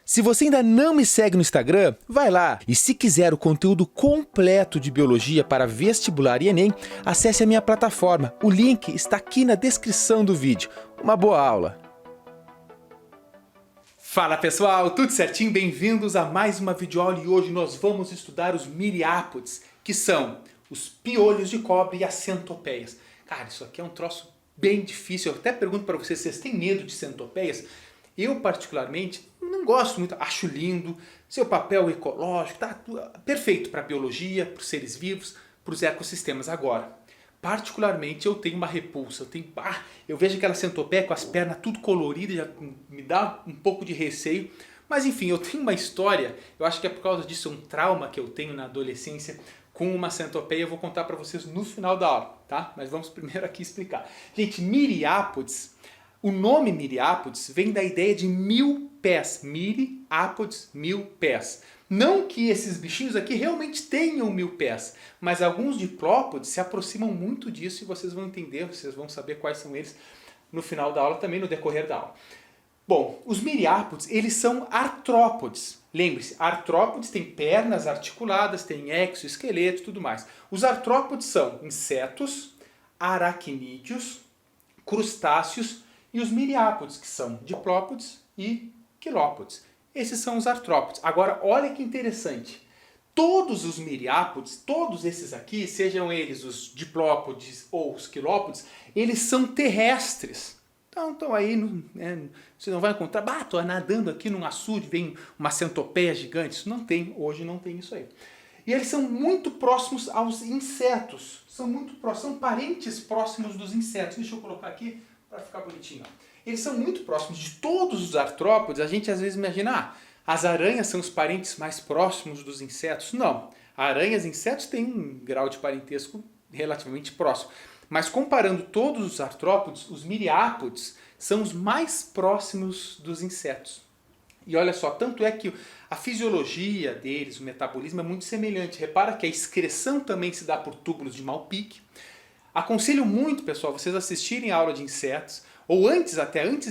Se você ainda não me segue no Instagram, vai lá. E se quiser o conteúdo completo de biologia para vestibular e Enem, acesse a minha plataforma. O link está aqui na descrição do vídeo. Uma boa aula! Fala pessoal, tudo certinho? Bem-vindos a mais uma videoaula e hoje nós vamos estudar os miriápodes, que são os piolhos de cobre e as centopeias. Cara, isso aqui é um troço bem difícil. Eu até pergunto para vocês, vocês têm medo de centopeias? Eu particularmente não gosto muito, acho lindo, seu papel ecológico, tá perfeito para a biologia, para os seres vivos, para os ecossistemas. Agora, particularmente eu tenho uma repulsa, eu vejo aquela centopeia com as pernas tudo coloridas, já me dá um pouco de receio. Mas enfim, eu tenho uma história, eu acho que é por causa disso, um trauma que eu tenho na adolescência com uma centopeia, eu vou contar para vocês no final da aula, tá? Mas vamos primeiro aqui explicar. Gente, miriápodes, o nome miriápodes vem da ideia de 1000 pés, miriápodes, 1000 pés. Não que esses bichinhos aqui realmente tenham 1000 pés, mas alguns diplópodes se aproximam muito disso e vocês vão entender, vocês vão saber quais são eles no final da aula, também no decorrer da aula. Bom, os miriápodes, eles são artrópodes. Lembre-se, artrópodes têm pernas articuladas, têm exoesqueleto e tudo mais. Os artrópodes são insetos, aracnídeos, crustáceos e os miriápodes, que são diplópodes e quilópodes. Esses são os artrópodes. Agora, olha que interessante. Todos os miriápodes, todos esses aqui, sejam eles os diplópodes ou os quilópodes, eles são terrestres. Então aí, você não vai encontrar, estou nadando aqui num açude, vem uma centopeia gigante. Isso não tem, hoje não tem isso aí. E eles são muito próximos aos insetos. São muito próximos, são parentes próximos dos insetos. Deixa eu colocar aqui para ficar bonitinho. Eles são muito próximos de todos os artrópodes. A gente às vezes imagina, as aranhas são os parentes mais próximos dos insetos. Não, aranhas e insetos têm um grau de parentesco relativamente próximo. Mas comparando todos os artrópodes, os miriápodes são os mais próximos dos insetos. E olha só, tanto é que a fisiologia deles, o metabolismo é muito semelhante. Repara que a excreção também se dá por túbulos de Malpighi. Aconselho muito, pessoal, vocês assistirem a aula de insetos, ou antes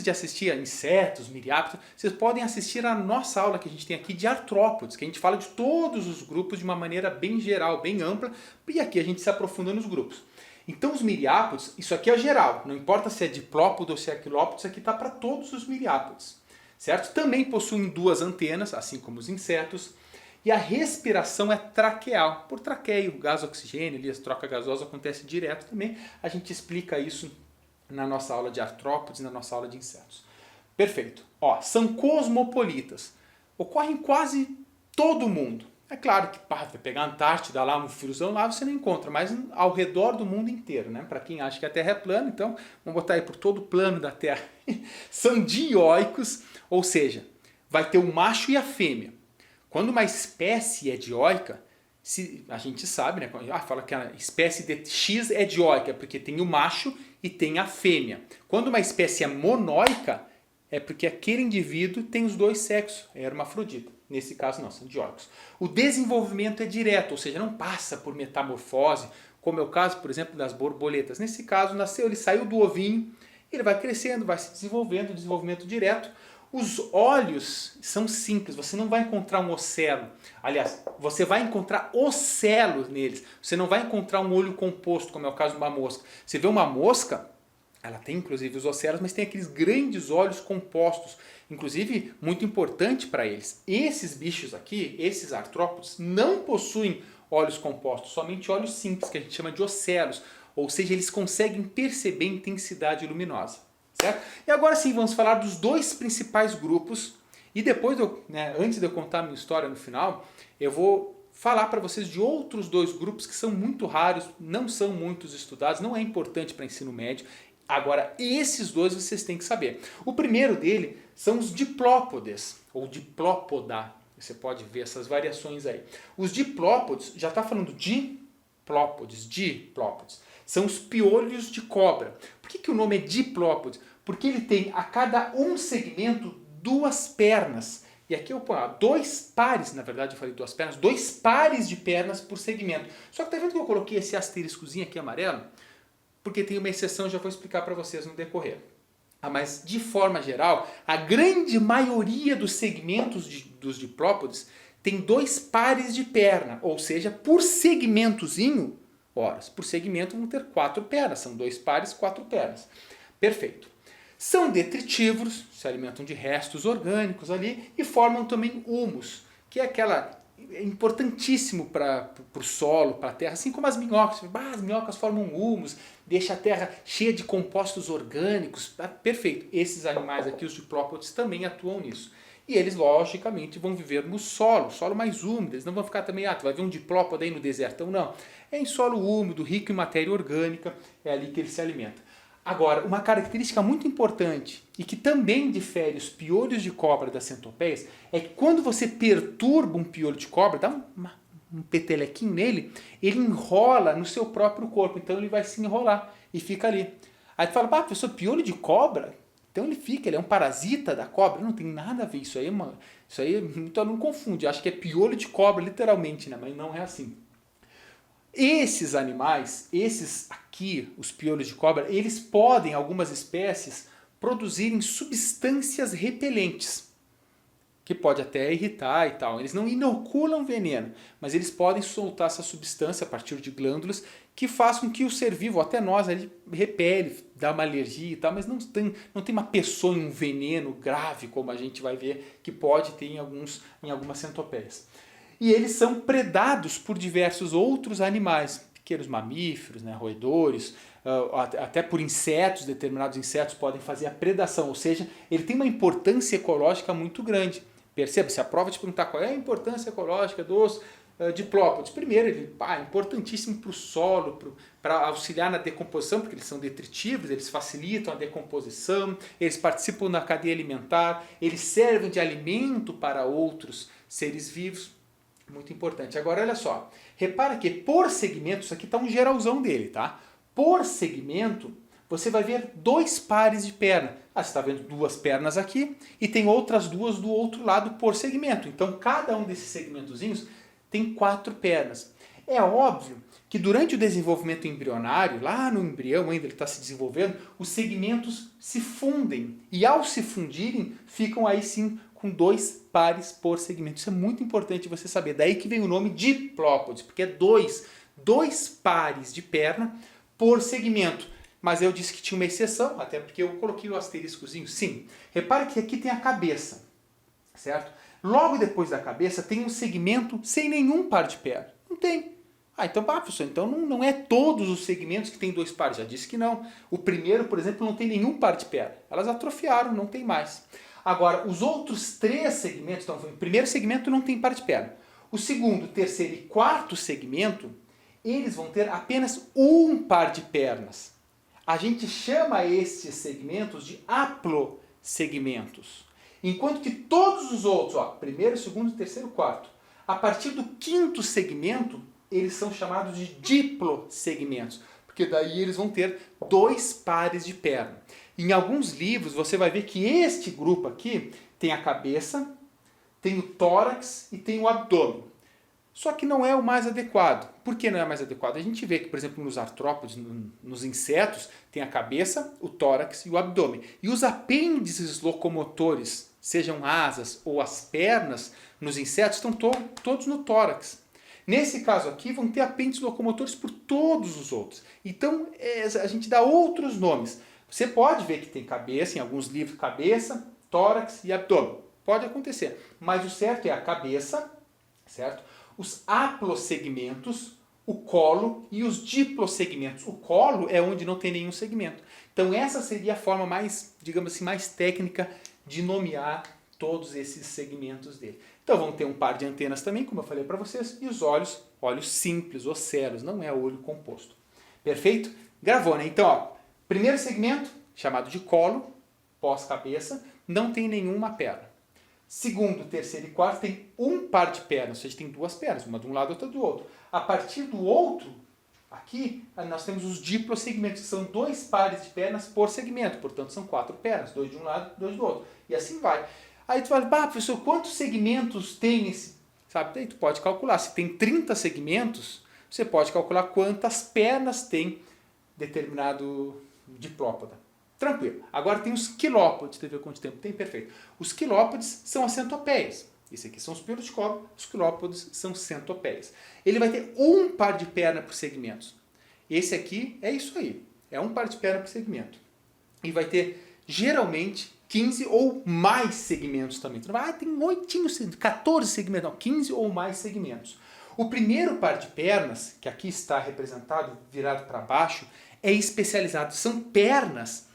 de assistir a insetos, miriápodes, vocês podem assistir a nossa aula que a gente tem aqui de artrópodes, que a gente fala de todos os grupos de uma maneira bem geral, bem ampla, e aqui a gente se aprofunda nos grupos. Então os miriápodes, isso aqui é geral, não importa se é diplópodo ou se é quilópodo, isso aqui está para todos os miriápodes, certo? Também possuem duas antenas, assim como os insetos, e a respiração é traqueal, por traqueio, gás oxigênio, ali, a troca gasosa acontece direto também, a gente explica isso na nossa aula de artrópodes, na nossa aula de insetos. Perfeito. Ó, são cosmopolitas, ocorrem em quase todo o mundo. É claro que vai pegar a Antártida lá, um friozão lá, você não encontra, mas ao redor do mundo inteiro, né? Para quem acha que a Terra é plana, então vamos botar aí por todo o plano da Terra. São dioicos, ou seja, vai ter o macho e a fêmea. Quando uma espécie é dioica, a gente sabe, né? Fala que a espécie de X é dioica, porque tem o macho e tem a fêmea. Quando uma espécie é monóica, é porque aquele indivíduo tem os dois sexos, é hermafrodita. Nesse caso não, são dioicos. O desenvolvimento é direto, ou seja, não passa por metamorfose, como é o caso, por exemplo, das borboletas. Nesse caso, nasceu, ele saiu do ovinho, ele vai crescendo, vai se desenvolvendo, desenvolvimento direto. Os olhos são simples, você não vai encontrar um ocelo. Aliás, você vai encontrar ocelos neles. Você não vai encontrar um olho composto, como é o caso de uma mosca. Você vê uma mosca, ela tem inclusive os ocelos, mas tem aqueles grandes olhos compostos. Inclusive, muito importante para eles. Esses bichos aqui, esses artrópodes, não possuem olhos compostos, somente olhos simples, que a gente chama de ocelos. Ou seja, eles conseguem perceber intensidade luminosa. Certo? E agora sim, vamos falar dos dois principais grupos. E depois, antes de eu contar a minha história no final, eu vou falar para vocês de outros dois grupos que são muito raros, não são muitos estudados, não é importante para ensino médio. Agora, esses dois vocês têm que saber. O primeiro dele são os diplópodes, ou diplópoda. Você pode ver essas variações aí. Os diplópodes, já está falando diplópodes. São os piolhos de cobra. Por que o nome é diplópodes? Porque ele tem a cada um segmento duas pernas. E aqui eu ponho dois pares, na verdade eu falei duas pernas, dois pares de pernas por segmento. Só que tá vendo que eu coloquei esse asteriscozinho aqui amarelo? Porque tem uma exceção, já vou explicar para vocês no decorrer. Mas de forma geral, a grande maioria dos segmentos dos diplópodes tem 2 pares de perna, ou seja, por segmentozinho, por segmento vão ter 4 pernas, são 2 pares, 4 pernas. Perfeito. São detritívoros, se alimentam de restos orgânicos ali e formam também humus, que é importantíssimo para o solo, para a terra, assim como as minhocas. As minhocas formam humus, deixa a terra cheia de compostos orgânicos. Perfeito. Esses animais aqui, os diplópodes, também atuam nisso. E eles, logicamente, vão viver no solo mais úmido. Eles não vão ficar também, tu vai ver um diplópode aí no desertão, não. É em solo úmido, rico em matéria orgânica, é ali que ele se alimenta. Agora, uma característica muito importante e que também difere os piolhos de cobra das centopeias é que quando você perturba um piolho de cobra, dá um petelequinho nele, ele enrola no seu próprio corpo, então ele vai se enrolar e fica ali. Aí tu fala, professor, piolho de cobra? Então ele é um parasita da cobra? Não tem nada a ver, isso aí então não confunde, acho que é piolho de cobra literalmente, né? Mas não é assim. Esses animais, esses aqui, os piolhos de cobra, eles podem, algumas espécies, produzirem substâncias repelentes, que pode até irritar e tal. Eles não inoculam veneno, mas eles podem soltar essa substância a partir de glândulas que faz com que o ser vivo, até nós, ele repele, dá uma alergia e tal, mas não tem uma pessoa em um veneno grave, como a gente vai ver que pode ter em algumas centopeias. E eles são predados por diversos outros animais, pequenos mamíferos, né, roedores, até por insetos, determinados insetos podem fazer a predação, ou seja, ele tem uma importância ecológica muito grande. Perceba, se a prova te perguntar qual é a importância ecológica dos diplópodes, primeiro, ele é importantíssimo para o solo, para auxiliar na decomposição, porque eles são detritívoros, eles facilitam a decomposição, eles participam da cadeia alimentar, eles servem de alimento para outros seres vivos. Muito importante. Agora, olha só. Repara que por segmento, isso aqui está um geralzão dele, tá? Por segmento, você vai ver 2 pares de perna. Você está vendo 2 pernas aqui e tem outras 2 do outro lado por segmento. Então, cada um desses segmentozinhos tem 4 pernas. É óbvio que durante o desenvolvimento embrionário, lá no embrião ainda ele está se desenvolvendo, os segmentos se fundem. E ao se fundirem, ficam aí sim com 2 pares por segmento. Isso é muito importante você saber. Daí que vem o nome diplópodes, porque é 2 pares de perna por segmento. Mas eu disse que tinha uma exceção, até porque eu coloquei o asteriscozinho. Sim, repare que aqui tem a cabeça, certo? Logo depois da cabeça tem um segmento sem nenhum par de perna. Não tem. Então, professor, então não é todos os segmentos que tem 2 pares. Já disse que não. O primeiro, por exemplo, não tem nenhum par de perna. Elas atrofiaram, não tem mais. Agora, os outros 3 segmentos, então, o primeiro segmento não tem par de perna. O segundo, terceiro e quarto segmento, eles vão ter apenas um par de pernas. A gente chama estes segmentos de haplosegmentos. Enquanto que todos os outros, primeiro, segundo, terceiro, quarto, a partir do 5º segmento, eles são chamados de diplosegmentos, porque daí eles vão ter 2 pares de perna. Em alguns livros você vai ver que este grupo aqui tem a cabeça, tem o tórax e tem o abdômen. Só que não é o mais adequado. Por que não é o mais adequado? A gente vê que, por exemplo, nos artrópodes, nos insetos, tem a cabeça, o tórax e o abdômen. E os apêndices locomotores, sejam asas ou as pernas, nos insetos estão todos no tórax. Nesse caso aqui, vão ter apêndices locomotores por todos os outros. Então, a gente dá outros nomes. Você pode ver que tem cabeça, em alguns livros, cabeça, tórax e abdômen. Pode acontecer. Mas o certo é a cabeça, certo? Os haplosegmentos, o colo e os diplosegmentos. O colo é onde não tem nenhum segmento. Então essa seria a forma mais, digamos assim, mais técnica de nomear todos esses segmentos dele. Então vão ter um par de antenas também, como eu falei para vocês, e os olhos simples, ocelos, não é olho composto. Perfeito? Gravou, né? Então, primeiro segmento, chamado de colo, pós-cabeça, não tem nenhuma perna. Segundo, terceiro e quarto tem um par de pernas, ou seja, tem 2 pernas, uma de um lado e outra do outro. A partir do outro, aqui, nós temos os diplosegmentos, que são 2 pares de pernas por segmento, portanto são 4 pernas, 2 de um lado e 2 do outro. E assim vai. Aí tu fala, professor, quantos segmentos tem esse? Sabe? Aí tu pode calcular, se tem 30 segmentos, você pode calcular quantas pernas tem determinado diplópoda. Tranquilo. Agora tem os quilópodes, deixa eu ver quanto tempo tem, perfeito. Os quilópodes são as centopeias. Esse aqui são os piolhos de cobre, os quilópodes são centopeias. Ele vai ter um par de perna por segmentos. Esse aqui é isso aí, é um par de perna por segmento. E vai ter, geralmente, 15 ou mais segmentos também. Então, tem 8, 14 segmentos, não, 15 ou mais segmentos. O primeiro par de pernas, que aqui está representado, virado para baixo, é especializado. São pernas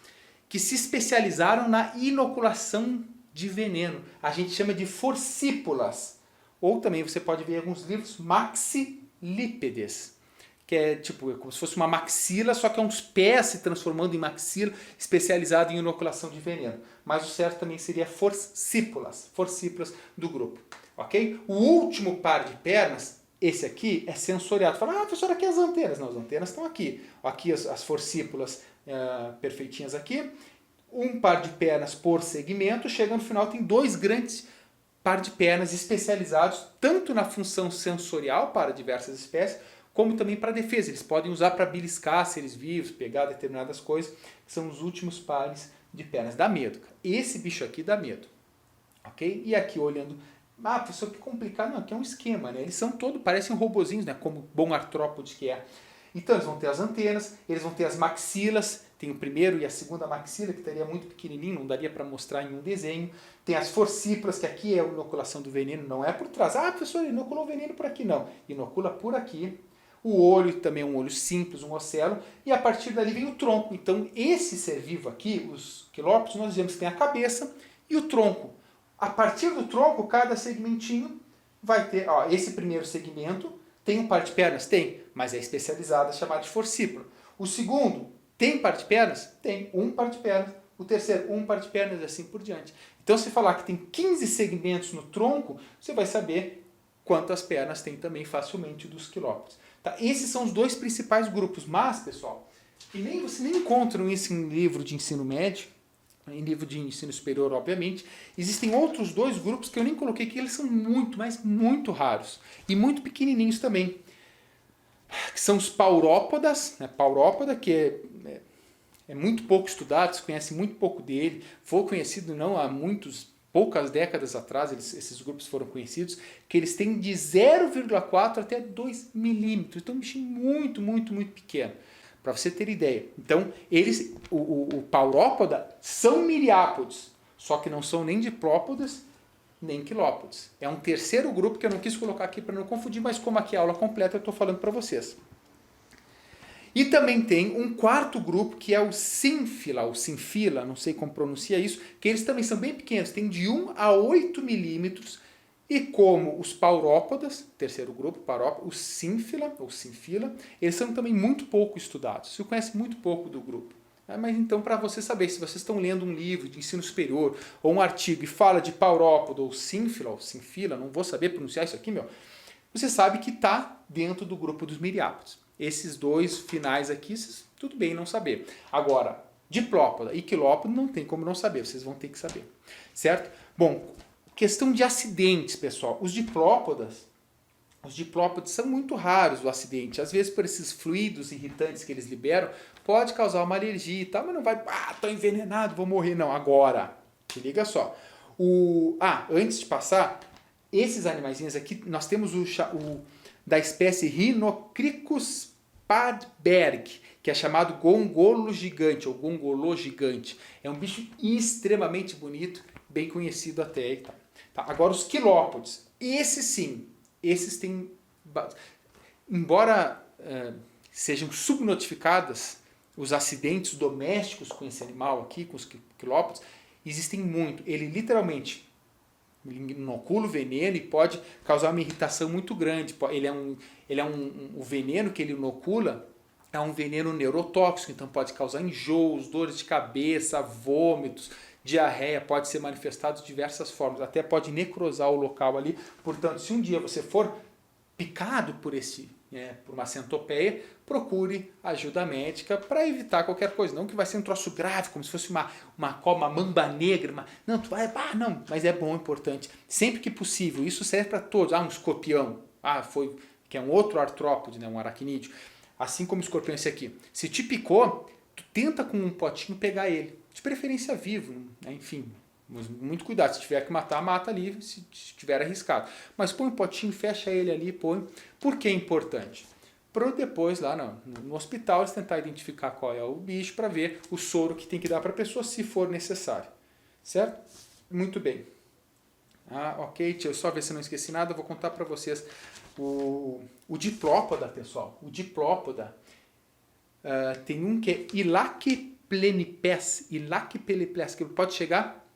que se especializaram na inoculação de veneno. A gente chama de forcípulas. Ou também você pode ver em alguns livros maxilípedes, que é tipo como se fosse uma maxila, só que é uns pés se transformando em maxila, especializado em inoculação de veneno. Mas o certo também seria forcípulas do grupo. Ok? O último par de pernas, esse aqui, é sensoriado. Fala, professor, aqui as antenas. Não, as antenas estão aqui. Aqui as forcípulas perfeitinhas aqui. Um par de pernas por segmento. Chega no final, tem 2 grandes par de pernas especializados, tanto na função sensorial para diversas espécies, como também para defesa. Eles podem usar para beliscar seres vivos, pegar determinadas coisas, que são os últimos pares de pernas. Dá medo, cara. Esse bicho aqui dá medo. Ok? E aqui olhando, professor, que complicado. Não, aqui é um esquema, né? Eles são todos, parecem robozinhos, né? Como bom artrópode que é. Então eles vão ter as antenas, eles vão ter as maxilas, tem o primeiro e a segunda maxila, que estaria muito pequenininho, não daria para mostrar em um desenho. Tem as forcípulas, que aqui é a inoculação do veneno, não é por trás. Professor, inoculou o veneno por aqui. Não, inocula por aqui. O olho também é um olho simples, um ocelo, e a partir dali vem o tronco. Então esse ser vivo aqui, os quilópodes, nós dizemos que tem a cabeça e o tronco. A partir do tronco, cada segmentinho vai ter, esse primeiro segmento tem um par de pernas? Tem, mas é especializada, chamada de forcípula. O segundo, tem par de pernas? Tem um par de pernas. O terceiro, um par de pernas e assim por diante. Então, se falar que tem 15 segmentos no tronco, você vai saber quantas pernas tem também facilmente dos quilópodes. Tá? Esses são os 2 principais grupos. Mas, pessoal, você nem encontra isso em livro de ensino médio, em livro de ensino superior, obviamente. Existem outros 2 grupos que eu nem coloquei aqui, eles são muito, mas muito raros. E muito pequenininhos também. Que são os paurópodas, né? Paurópoda, que é muito pouco estudado, se conhece muito pouco dele. Foi conhecido não há poucas décadas atrás, esses grupos foram conhecidos, que eles têm de 0,4 até 2 milímetros. Então, um bichinho muito, muito, muito pequeno. Para você ter ideia. Então, o paurópoda são miriápodes, só que não são nem diplópodes, nem quilópodes. É um terceiro grupo que eu não quis colocar aqui para não confundir, mas como aqui é aula completa, eu estou falando para vocês. E também tem um quarto grupo, que é o sínfila, ou sinfila, não sei como pronuncia isso, que eles também são bem pequenos, tem de 1 a 8 milímetros, e como os paurópodas, terceiro grupo, o sínfila, ou sinfila, eles são também muito pouco estudados. Você conhece muito pouco do grupo. Mas então, para você saber, se vocês estão lendo um livro de ensino superior, ou um artigo, e fala de paurópodo, ou sinfila, não vou saber pronunciar isso aqui, você sabe que está dentro do grupo dos miriápodes. Esses 2 finais aqui, tudo bem não saber. Agora, diplópoda e quilópodo não tem como não saber, vocês vão ter que saber. Certo? Bom, questão de acidentes, pessoal. Os diplópodes são muito raros, o acidente. Às vezes, por esses fluidos irritantes que eles liberam, pode causar uma alergia e tal, mas não vai, tô envenenado, vou morrer. Não, agora, se liga só. Antes de passar, esses animaizinhos aqui, nós temos o da espécie Rhinocricus padberg, que é chamado gongolo gigante, ou gongolô gigante. É um bicho extremamente bonito, bem conhecido até. Tá? Agora os quilópodes, esses têm, embora sejam subnotificadas os acidentes domésticos com esse animal aqui, com os quilópodes, existem muito. Ele literalmente inocula o veneno e pode causar uma irritação muito grande. O veneno que ele inocula é um veneno neurotóxico, então pode causar enjoos, dores de cabeça, vômitos, diarreia, pode ser manifestado de diversas formas, até pode necrosar o local ali. Portanto, se um dia você for picado por uma centopeia, procure ajuda médica para evitar qualquer coisa. Não que vai ser um troço grave, como se fosse uma mamba negra. Mas é bom, importante. Sempre que possível, isso serve para todos. Um escorpião, que é um outro artrópode, um aracnídeo. Assim como o escorpião esse aqui. Se te picou, tu tenta com um potinho pegar ele, de preferência vivo, né? Enfim, mas muito cuidado, se tiver que matar, mata ali, se tiver arriscado. Mas põe um potinho, fecha ele ali, põe. Por que é importante? Para depois, lá no hospital, eles tentar identificar qual é o bicho para ver o soro que tem que dar para a pessoa, se for necessário. Certo? Muito bem. Ok, deixa eu só ver se eu não esqueci nada, eu vou contar para vocês o diplópoda, pessoal. O diplópoda tem um que é Ilaciplenipes, que pode chegar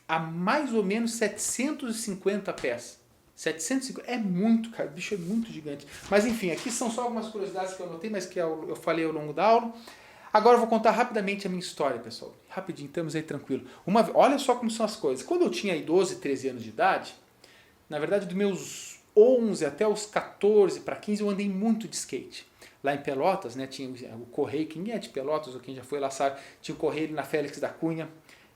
a mais ou menos 750 pés. 750 é muito, cara, o bicho é muito gigante. Mas enfim, aqui são só algumas curiosidades que eu anotei, mas que eu falei ao longo da aula. Agora eu vou contar rapidamente a minha história, pessoal. Rapidinho, estamos aí tranquilo. Olha só como são as coisas. Quando eu tinha aí 12, 13 anos de idade, na verdade dos meus 11 até os 14 para 15 eu andei muito de skate. Lá em Pelotas, né, tinha o Correio, quem é de Pelotas ou quem já foi lá sabe, tinha o Correio na Félix da Cunha,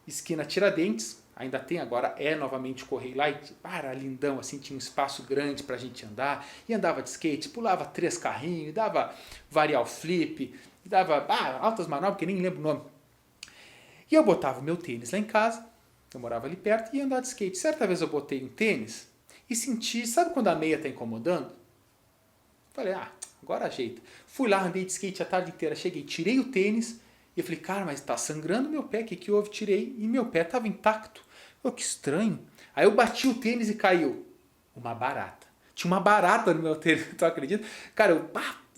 esquina Tiradentes, ainda tem, agora é novamente o Correio lá, e para lindão, assim, tinha um espaço grande pra gente andar, e andava de skate, pulava 3 carrinhos, dava varial flip, dava altas manobras, que nem lembro o nome. E eu botava o meu tênis lá em casa, eu morava ali perto, e ia andar de skate. Certa vez eu botei um tênis e senti, sabe quando a meia tá incomodando? Falei, agora ajeita. Fui lá, andei de skate a tarde inteira, cheguei, tirei o tênis, e eu falei, cara, mas tá sangrando meu pé, o que houve? Tirei, e meu pé tava intacto. Que estranho. Aí eu bati o tênis e caiu. Uma barata. Tinha uma barata no meu tênis, tu acredita? Cara, eu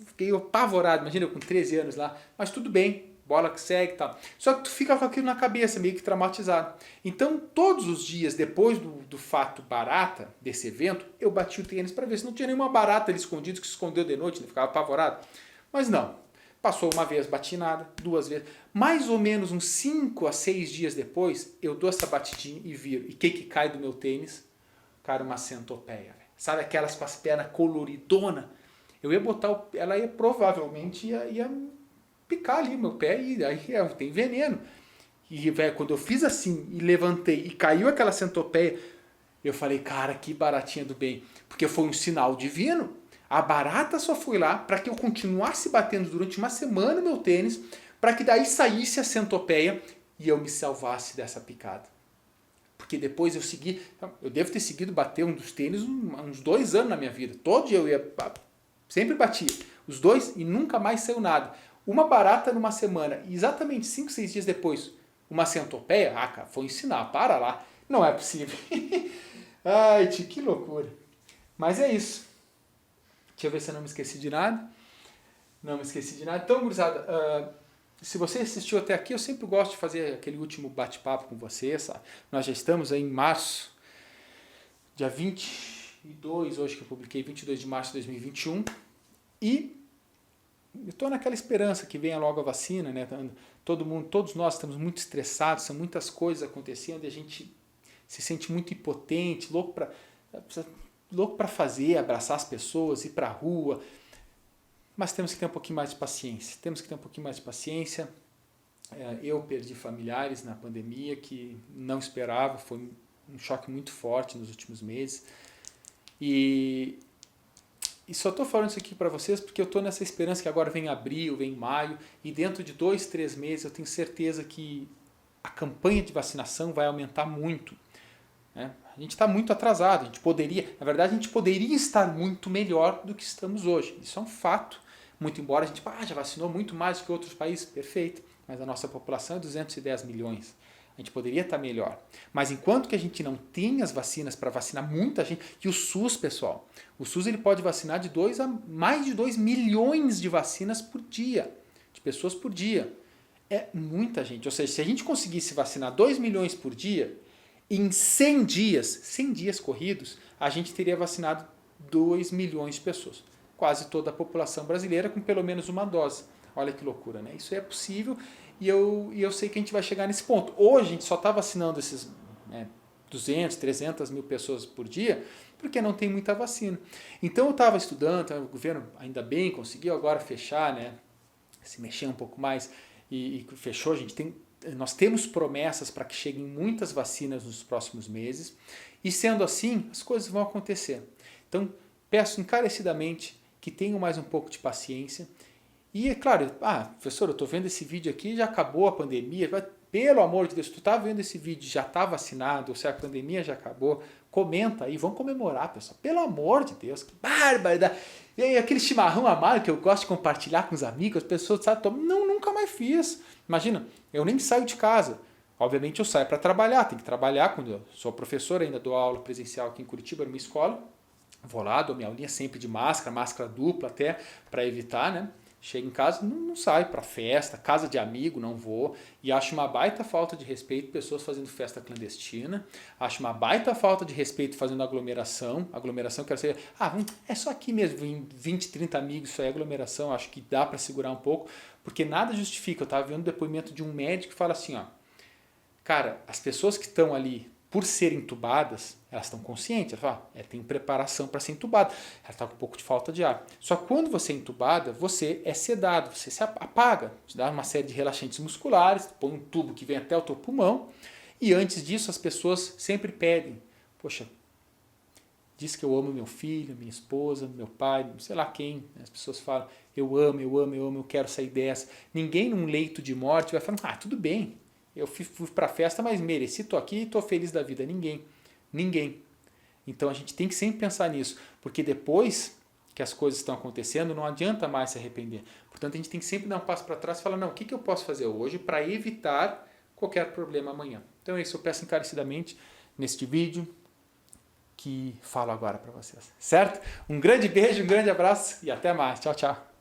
fiquei apavorado, imagina eu com 13 anos lá. Mas tudo bem, bola que segue e tal. Só que tu fica com aquilo na cabeça, meio que traumatizado. Então, todos os dias, depois do fato barata, desse evento, eu bati o tênis para ver se não tinha nenhuma barata ali escondida que se escondeu de noite, né? Ficava apavorado. Mas não. Passou uma vez, bati nada, 2 vezes. Mais ou menos uns 5 a 6 dias depois, eu dou essa batidinha e viro. E o que cai do meu tênis? Cara, uma centopeia. Sabe aquelas com as pernas coloridonas? Eu ia botar, ela ia provavelmente ia picar ali meu pé e aí tem veneno. E velho, quando eu fiz assim e levantei e caiu aquela centopeia, eu falei, cara, que baratinha do bem. Porque foi um sinal divino. A barata só foi lá para que eu continuasse batendo durante uma semana meu tênis, para que daí saísse a centopeia e eu me salvasse dessa picada. Porque depois eu devo ter seguido bater um dos tênis uns 2 anos na minha vida. Todo dia eu ia, sempre batia. Os 2 e nunca mais saiu nada. Uma barata numa semana e exatamente 5, 6 dias depois, uma centopeia, cara, foi um sinal, para lá. Não é possível. Ai, tio, que loucura. Mas é isso. Deixa eu ver se eu não me esqueci de nada. Não me esqueci de nada. Então, gurizada, se você assistiu até aqui, eu sempre gosto de fazer aquele último bate-papo com você, sabe? Nós já estamos aí em março, dia 22, hoje que eu publiquei, 22 de março de 2021. E eu estou naquela esperança que venha logo a vacina, né? Todos nós estamos muito estressados, são muitas coisas acontecendo e a gente se sente muito impotente, louco para fazer, abraçar as pessoas, ir para a rua. Mas temos que ter um pouquinho mais de paciência. Eu perdi familiares na pandemia que não esperava, foi um choque muito forte nos últimos meses. E só estou falando isso aqui para vocês porque eu estou nessa esperança que agora vem abril, vem maio, e dentro de 2, 3 meses eu tenho certeza que a campanha de vacinação vai aumentar muito. A gente está muito atrasado, na verdade a gente poderia estar muito melhor do que estamos hoje. Isso é um fato, muito embora a gente já vacinou muito mais do que outros países, perfeito, mas a nossa população é 210 milhões. A gente poderia estar melhor. Mas enquanto que a gente não tem as vacinas para vacinar muita gente, e o SUS, pessoal, o SUS ele pode vacinar de 2 a mais de 2 milhões de vacinas por dia, de pessoas por dia. É muita gente, ou seja, se a gente conseguisse vacinar 2 milhões por dia, em 100 dias corridos, a gente teria vacinado 2 milhões de pessoas. Quase toda a população brasileira com pelo menos uma dose. Olha que loucura, né? Isso é possível e eu sei que a gente vai chegar nesse ponto. Hoje a gente só está vacinando esses 200, 300 mil pessoas por dia porque não tem muita vacina. Então eu estava estudando, o governo ainda bem conseguiu agora fechar, né? Se mexer um pouco mais e fechou, nós temos promessas para que cheguem muitas vacinas nos próximos meses e sendo assim, as coisas vão acontecer. Então, peço encarecidamente que tenham mais um pouco de paciência E é claro, professor, eu estou vendo esse vídeo aqui, já acabou a pandemia, pelo amor de Deus, se tu está vendo esse vídeo já está vacinado, ou se a pandemia já acabou, comenta aí, vamos comemorar, pessoal. Pelo amor de Deus, que bárbara. E aí, aquele chimarrão amargo que eu gosto de compartilhar com os amigos, as pessoas sabem, não, nunca mais fiz. Imagina, eu nem saio de casa. Obviamente eu saio para trabalhar, tenho que trabalhar quando eu sou professor, ainda dou aula presencial aqui em Curitiba, numa escola. Vou lá, dou minha aulinha sempre de máscara dupla até, para evitar, né? Chego em casa, não saio para festa, casa de amigo, não vou. E acho uma baita falta de respeito pessoas fazendo festa clandestina. Acho uma baita falta de respeito fazendo aglomeração. Aglomeração, quero dizer, é só aqui mesmo, 20, 30 amigos, isso aí é aglomeração. Acho que dá para segurar um pouco, porque nada justifica. Eu estava vendo o depoimento de um médico que fala assim, ó, cara, as pessoas que estão ali, por serem entubadas, elas estão conscientes, elas falam, tem preparação para ser entubada, ela está com um pouco de falta de ar. Só que quando você é entubada, você é sedado, você se apaga, te dá uma série de relaxantes musculares, põe um tubo que vem até o teu pulmão, e antes disso as pessoas sempre pedem, poxa, diz que eu amo meu filho, minha esposa, meu pai, sei lá quem, as pessoas falam, eu amo, eu quero sair dessa. Ninguém num leito de morte vai falar, tudo bem, eu fui para a festa, mas mereci, estou aqui e estou feliz da vida. Ninguém. Então a gente tem que sempre pensar nisso, porque depois que as coisas estão acontecendo, não adianta mais se arrepender. Portanto, a gente tem que sempre dar um passo para trás e falar, não, o que eu posso fazer hoje para evitar qualquer problema amanhã? Então é isso, eu peço encarecidamente neste vídeo que falo agora para vocês. Certo? Um grande beijo, um grande abraço e até mais. Tchau, tchau.